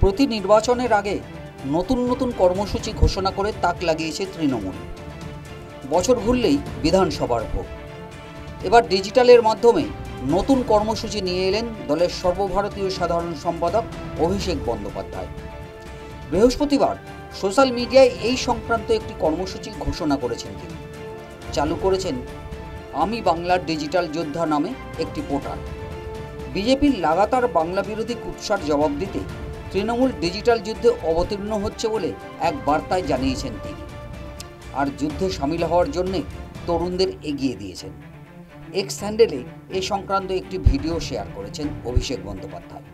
প্রতি নির্বাচনের আগে নতুন নতুন কর্মসূচি ঘোষণা করে তাক লাগিয়েছে তৃণমূল। বছর ঘুরলেই বিধানসভার ভোট। এবার ডিজিটালের মাধ্যমে নতুন কর্মসূচি নিয়ে এলেন দলের সর্বভারতীয় সাধারণ সম্পাদক অভিষেক বন্দ্যোপাধ্যায়। বৃহস্পতিবার সোশ্যাল মিডিয়ায় এই সংক্রান্ত একটি কর্মসূচি ঘোষণা করেছেন তিনি। চালু করেছেন আমি বাংলার ডিজিটাল যোদ্ধা নামে একটি পোর্টাল। বিজেপির লাগাতার বাংলা বিরোধী কুৎসার জবাব দিতে তৃণমূল ডিজিটাল যুদ্ধে অবতীর্ণ হচ্ছে বলে এক বার্তায় জানিয়েছেন তিনি। আর যুদ্ধে সামিল হওয়ার জন্য তরুণদের এগিয়ে দিয়েছেন। এক্স হ্যান্ডেলে এ সংক্রান্ত একটি ভিডিও শেয়ার করেছেন Abhishek Bandyopadhyay.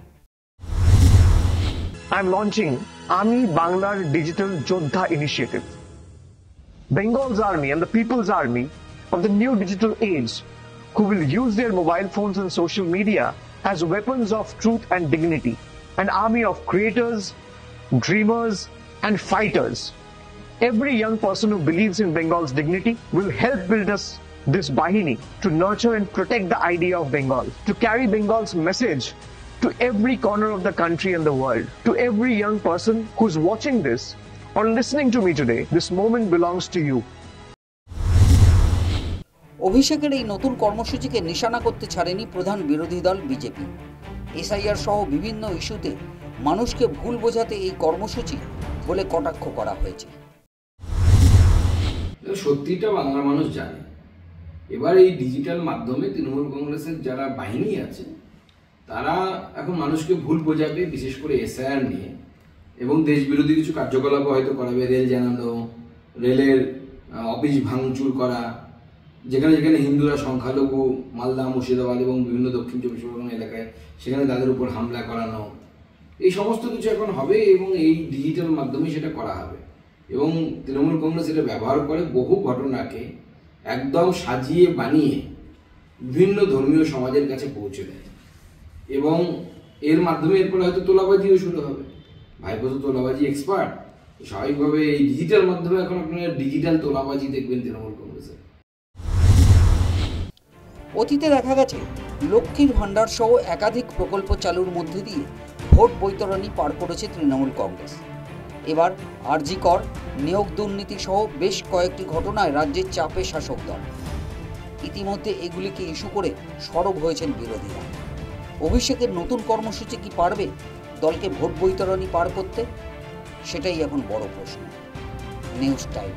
I'm launching Ami Banglar Digital Jodha Initiative. Bengal's army and the people's army of the new digital age, who will use their mobile phones and social media as weapons of truth and dignity. An army of creators, dreamers, and fighters. Every young person who believes in Bengal's dignity will help build us this Bahini to nurture and protect the idea of Bengal, to carry Bengal's message to every corner of the country and the world. To every young person who's watching this or listening to me today, this moment belongs to you. অভিষেকের এই নতুন কর্মসূচিকে নিশানা করতে ছাড়েনি প্রধান বিরোধী দল বিজেপি। এসআইআর সহ বিভিন্ন ইস্যুতে মানুষকে ভুল বোঝাতে এই কর্মসূচি বলে কটাক্ষ করা হয়েছে। সত্যিটা বাংলা মানুষ জানে। এবার এই ডিজিটাল মাধ্যমে তৃণমূল কংগ্রেসের যারা বাহিনী আছে তারা এখন মানুষকে ভুল বোঝাবে, বিশেষ করে এসআইআর নিয়ে, এবং দেশ বিরোধী কিছু কার্যকলাপ হয়তো করাবে। রেল জানানো, রেলের অফিস ভাঙচুর করা, যেখানে যেখানে হিন্দুরা সংখ্যালঘু, মালদা, মুর্শিদাবাদ এবং বিভিন্ন দক্ষিণ চব্বিশ পরগনা এলাকায়, সেখানে তাদের উপর হামলা করানো, এই সমস্ত কিছু এখন হবে এবং এই ডিজিটাল মাধ্যমে সেটা করা হবে। এবং তৃণমূল কংগ্রেস এটা ব্যবহার করে বহু ঘটনাকে একদম সাজিয়ে বানিয়ে বিভিন্ন ধর্মীয় সমাজের কাছে পৌঁছে দেয়। এবং এর মাধ্যমে এরপরে হয়তো তোলাবাজিও শুরু হবে। ভাইপো তো তোলাবাজি এক্সপার্ট, স্বাভাবিকভাবে এই ডিজিটাল মাধ্যমে এখন আপনারা ডিজিটাল তোলাবাজি দেখবেন তৃণমূল কংগ্রেসের। অতীতে দেখা গেছে লক্ষ্মীর ভাণ্ডার সহ একাধিক প্রকল্প চালুর মধ্যে দিয়ে ভোট বৈতরণী পার করেছে তৃণমূল কংগ্রেস। এবার আরজি কর, নিয়োগ দুর্নীতি সহ বেশ কয়েকটি ঘটনায় রাজ্যের চাপে শাসক দল। ইতিমধ্যে এগুলিকে ইস্যু করে সরব হয়েছেন বিরোধীরা। অভিষেকের নতুন কর্মসূচি কি পারবে দলকে ভোট বৈতরণী পার করতে? সেটাই এখন বড় প্রশ্ন। News time.